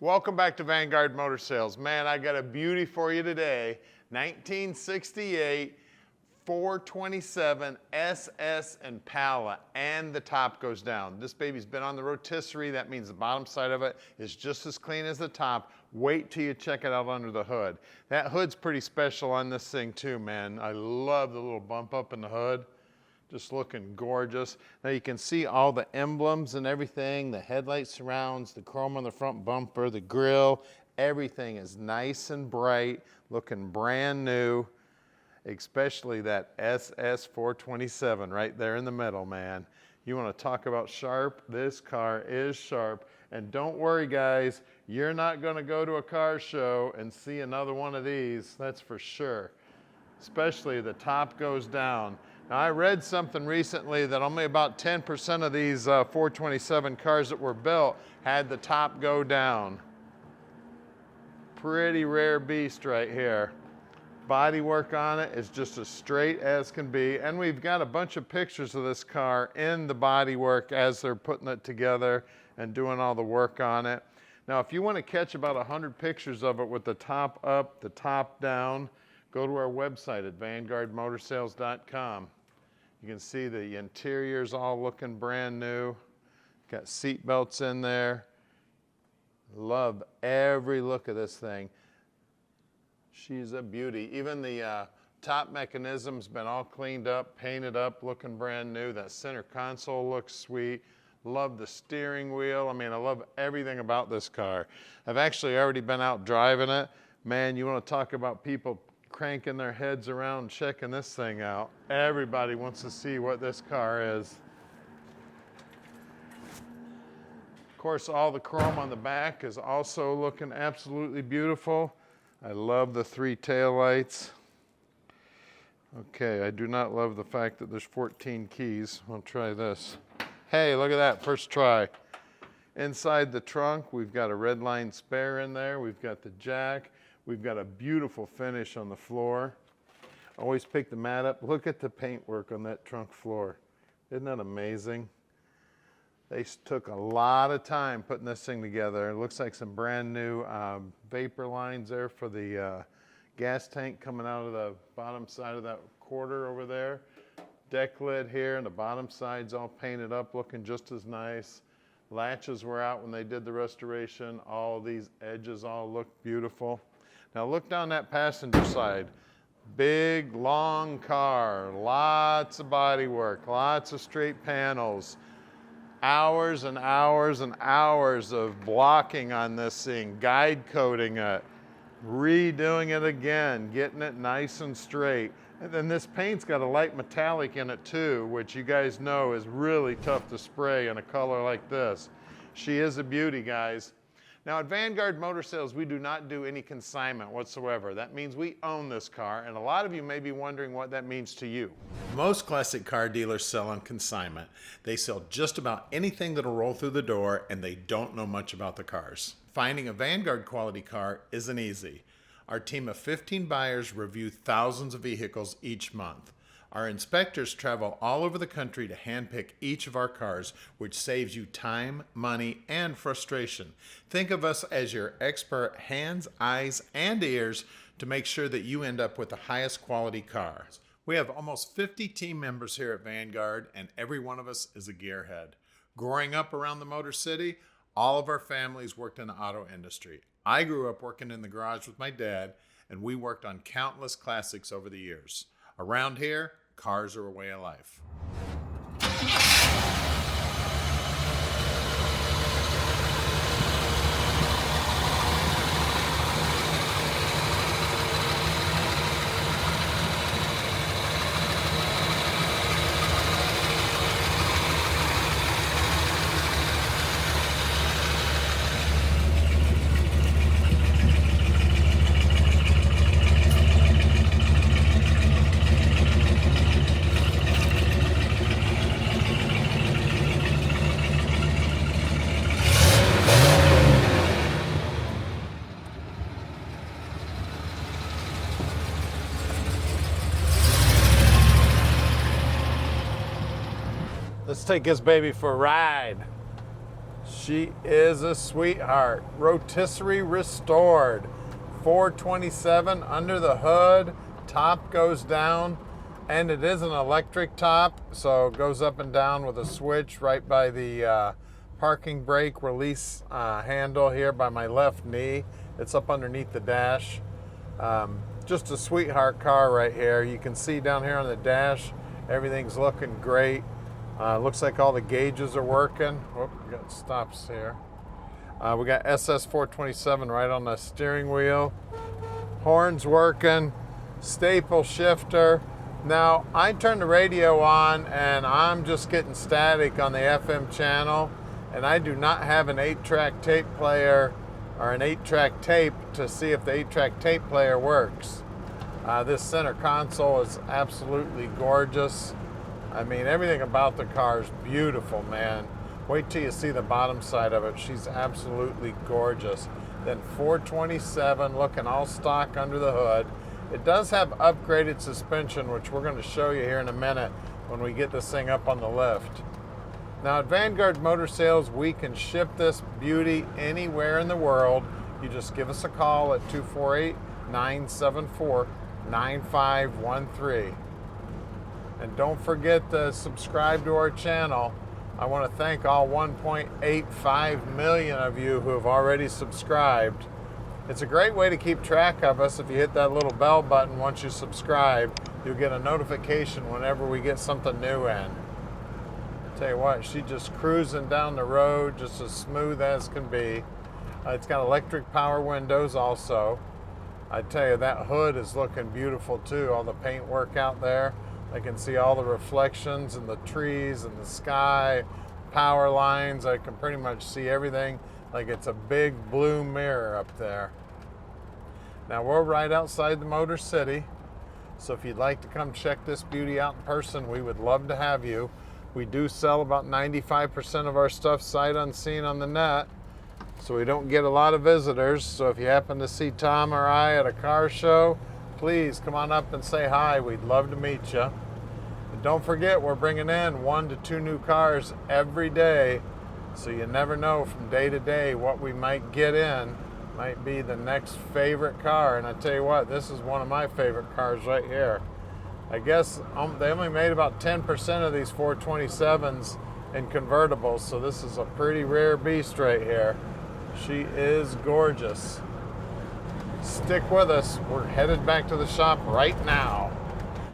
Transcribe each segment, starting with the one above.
Welcome back to Vanguard Motor Sales. Man, I got a beauty for you today. 1968 427 SS Impala, and the top goes down. This baby's been on the rotisserie. That means the bottom side of it is just as clean as the top. Wait till you check it out under the hood. That hood's pretty special on this thing too, man. I love the little bump up in the hood. Just looking gorgeous. Now you can see all the emblems and everything, the headlight surrounds, the chrome on the front bumper, the grille, everything is nice and bright, looking brand new, especially that SS 427 right there in the middle, man. You want to talk about sharp? This car is sharp. And don't worry, guys, you're not going to go to a car show and see another one of these, that's for sure. Especially the top goes down. Now, I read something recently that only about 10% of these 427 cars that were built had the top go down. Pretty rare beast right here. Body work on it is just as straight as can be, and we've got a bunch of pictures of this car in the body work as they're putting it together and doing all the work on it. Now, if you want to catch about 100 pictures of it with the top up, the top down, go to our website at vanguardmotorsales.com. You can see the interior's all looking brand new. Got seat belts in there. Love every look of this thing. She's a beauty. Even the top mechanism's been all cleaned up, painted up, looking brand new. That center console looks sweet. Love the steering wheel. I mean, I love everything about this car. I've actually already been out driving it. Man, you want to talk about people cranking their heads around checking this thing out. Everybody wants to see what this car is. Of course, all the chrome on the back is also looking absolutely beautiful. I love the 3 taillights. Okay, I do not love the fact that there's 14 keys. I'll try this. Hey, look at that, first try. Inside the trunk, we've got a red line spare in there. We've got the jack. We've got a beautiful finish on the floor. Always pick the mat up. Look at the paintwork on that trunk floor. Isn't that amazing? They took a lot of time putting this thing together. It looks like some brand new vapor lines there for the gas tank coming out of the bottom side of that quarter over there. Deck lid here, and the bottom side's all painted up, looking just as nice. Latches were out when they did the restoration. All these edges all look beautiful. Now look down that passenger side. Big, long car, lots of body work, lots of straight panels. Hours and hours and hours of blocking on this thing, guide coating it, redoing it again, getting it nice and straight. And then this paint's got a light metallic in it too, which you guys know is really tough to spray in a color like this. She is a beauty, guys. Now at Vanguard Motor Sales, we do not do any consignment whatsoever. That means we own this car, and a lot of you may be wondering what that means to you. Most classic car dealers sell on consignment. They sell just about anything that'll roll through the door, and they don't know much about the cars. Finding a Vanguard quality car isn't easy. Our team of 15 buyers review thousands of vehicles each month. Our inspectors travel all over the country to handpick each of our cars, which saves you time, money, and frustration. Think of us as your expert hands, eyes, and ears to make sure that you end up with the highest quality cars. We have almost 50 team members here at Vanguard, and every one of us is a gearhead. Growing up around the Motor City, all of our families worked in the auto industry. I grew up working in the garage with my dad, and we worked on countless classics over the years. Around here, cars are a way of life. Let's take this baby for a ride. She is a sweetheart. Rotisserie restored. 427 under the hood. Top goes down. And it is an electric top, so it goes up and down with a switch right by the parking brake release handle here by my left knee. It's up underneath the dash. Just a sweetheart car right here. You can see down here on the dash, everything's looking great. Looks like all the gauges are working. Whoop, we got stops here. We got SS427 right on the steering wheel. Horns working, staple shifter. Now, I turned the radio on and I'm just getting static on the FM channel, and I do not have an 8-track tape player or an 8-track tape to see if the 8-track tape player works. This center console is absolutely gorgeous. I mean, everything about the car is beautiful, man. Wait till you see the bottom side of it. She's absolutely gorgeous. Then 427 looking all stock under the hood. It does have upgraded suspension, which we're going to show you here in a minute when we get this thing up on the lift. Now at Vanguard Motor Sales, we can ship this beauty anywhere in the world. You just give us a call at 248-974-9513. And don't forget to subscribe to our channel. I want to thank all 1.85 million of you who have already subscribed. It's a great way to keep track of us. If you hit that little bell button once you subscribe, you'll get a notification whenever we get something new in. Tell you what, she's just cruising down the road, just as smooth as can be. It's got electric power windows also. I tell you, that hood is looking beautiful too. All the paint work out there. I can see all the reflections and the trees and the sky, power lines. I can pretty much see everything like it's a big blue mirror up there. Now we're right outside the Motor City, so if you'd like to come check this beauty out in person, we would love to have you. We do sell about 95% of our stuff sight unseen on the net, so we don't get a lot of visitors. So if you happen to see Tom or I at a car show, please come on up and say hi. We'd love to meet you. And don't forget, we're bringing in 1 to 2 new cars every day. So you never know from day to day what we might get in. Might be the next favorite car. And I tell you what, this is one of my favorite cars right here. I guess they only made about 10% of these 427s in convertibles, so this is a pretty rare beast right here. She is gorgeous. Stick with us. We're headed back to the shop right now.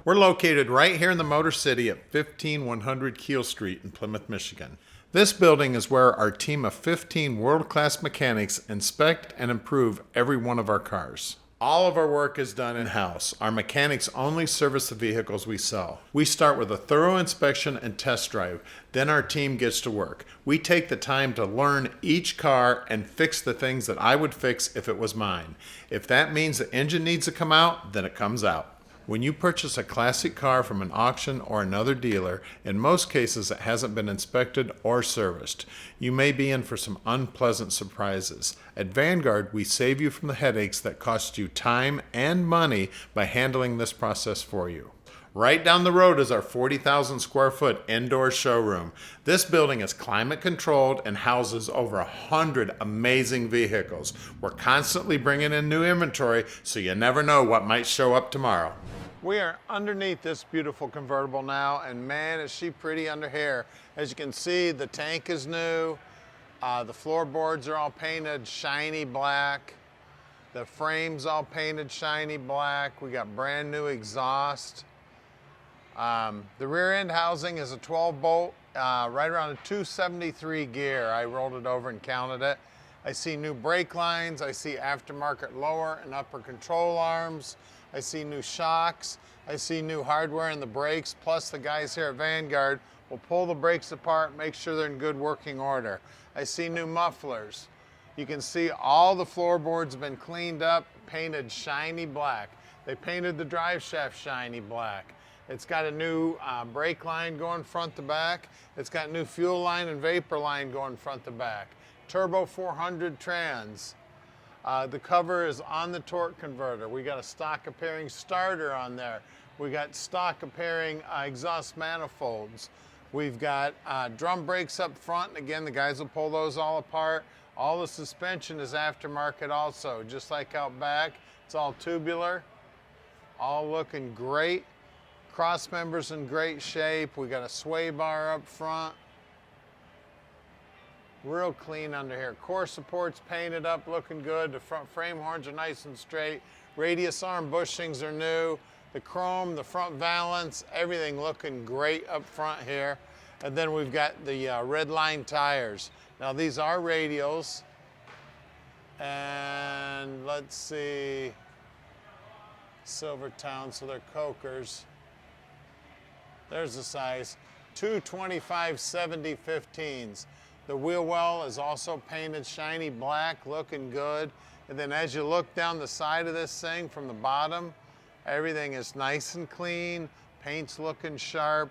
We're located right here in the Motor City at 15100 Keel Street in Plymouth, Michigan. This building is where our team of 15 world-class mechanics inspect and improve every one of our cars. All of our work is done in-house. Our mechanics only service the vehicles we sell. We start with a thorough inspection and test drive. Then our team gets to work. We take the time to learn each car and fix the things that I would fix if it was mine. If that means the engine needs to come out, then it comes out. When you purchase a classic car from an auction or another dealer, in most cases it hasn't been inspected or serviced. You may be in for some unpleasant surprises. At Vanguard, we save you from the headaches that cost you time and money by handling this process for you. Right down the road is our 40,000 square foot indoor showroom. This building is climate controlled and houses over 100 amazing vehicles. We're constantly bringing in new inventory, so you never know what might show up tomorrow. We are underneath this beautiful convertible now, and man, is she pretty under here. As you can see, the tank is new. The floorboards are all painted shiny black. The frame's all painted shiny black. We got brand new exhaust. The rear end housing is a 12 bolt, right around a 273 gear. I rolled it over and counted it. I see new brake lines. I see aftermarket lower and upper control arms. I see new shocks. I see new hardware in the brakes, plus the guys here at Vanguard will pull the brakes apart, make sure they're in good working order. I see new mufflers. You can see all the floorboards have been cleaned up, painted shiny black. They painted the drive shaft shiny black. It's got a new brake line going front to back. It's got new fuel line and vapor line going front to back. Turbo 400 trans. The cover is on the torque converter. We got a stock appearing starter on there. We got stock appearing exhaust manifolds. We've got drum brakes up front. And again, the guys will pull those all apart. All the suspension is aftermarket also, just like out back. It's all tubular, all looking great. Cross members in great shape. We got a sway bar up front. Real clean under here. Core supports painted up, looking good. The front frame horns are nice and straight. Radius arm bushings are new. The chrome, the front valance, everything looking great up front here. And then we've got the red line tires. Now these are radials. And let's see, Silvertown, so they're Cokers. There's the size, 225/70 15s. The wheel well is also painted shiny black, looking good. And then as you look down the side of this thing from the bottom, everything is nice and clean. Paint's looking sharp.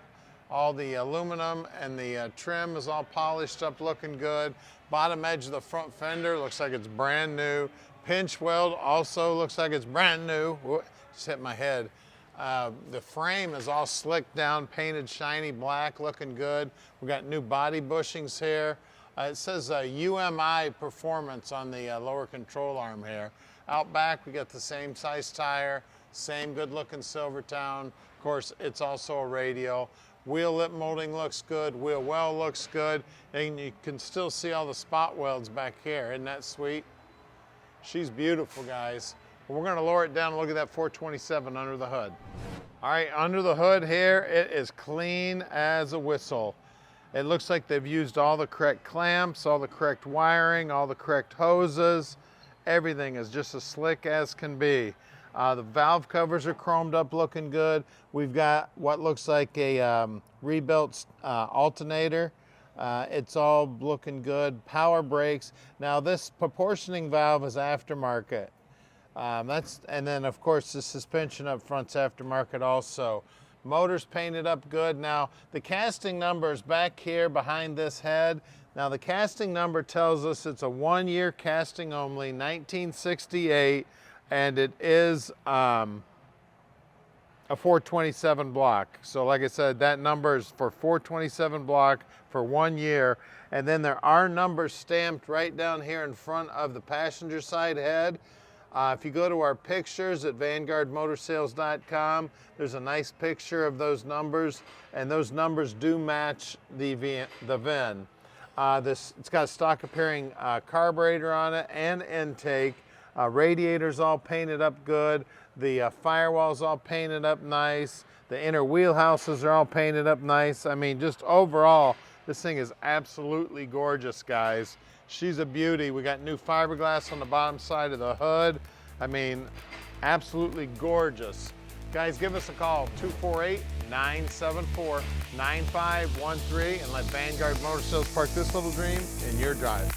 All the aluminum and the trim is all polished up, looking good. Bottom edge of the front fender looks like it's brand new. Pinch weld also looks like it's brand new. Whoa, just hit my head. The frame is all slicked down, painted shiny black, looking good. We got new body bushings here. It says UMI performance on the lower control arm here. Out back, we got the same size tire, same good looking Silvertown. Of course, it's also a radial. Wheel lip molding looks good, wheel well looks good, and you can still see all the spot welds back here. Isn't that sweet? She's beautiful, guys. We're gonna lower it down and look at that 427 under the hood. All right, under the hood here, it is clean as a whistle. It looks like they've used all the correct clamps, all the correct wiring, all the correct hoses. Everything is just as slick as can be. The valve covers are chromed up, looking good. We've got what looks like a rebuilt alternator. It's all looking good. Power brakes. Now this proportioning valve is aftermarket. And then of course the suspension up front's aftermarket also. Motor's painted up good. Now the casting number is back here behind this head. Now the casting number tells us it's a 1-year casting only, 1968. And it is a 427 block. So like I said, that number is for 427 block for 1 year. And then there are numbers stamped right down here in front of the passenger side head. If you go to our pictures at vanguardmotorsales.com, there's a nice picture of those numbers, and those numbers do match the VIN. It's got a stock appearing carburetor on it and intake. Radiator's all painted up good. The firewall's all painted up nice. The inner wheelhouses are all painted up nice. I mean, just overall, this thing is absolutely gorgeous, guys. She's a beauty. We got new fiberglass on the bottom side of the hood. I mean, absolutely gorgeous. Guys, give us a call, 248-974-9513, and let Vanguard Motor Sales park this little dream in your drive.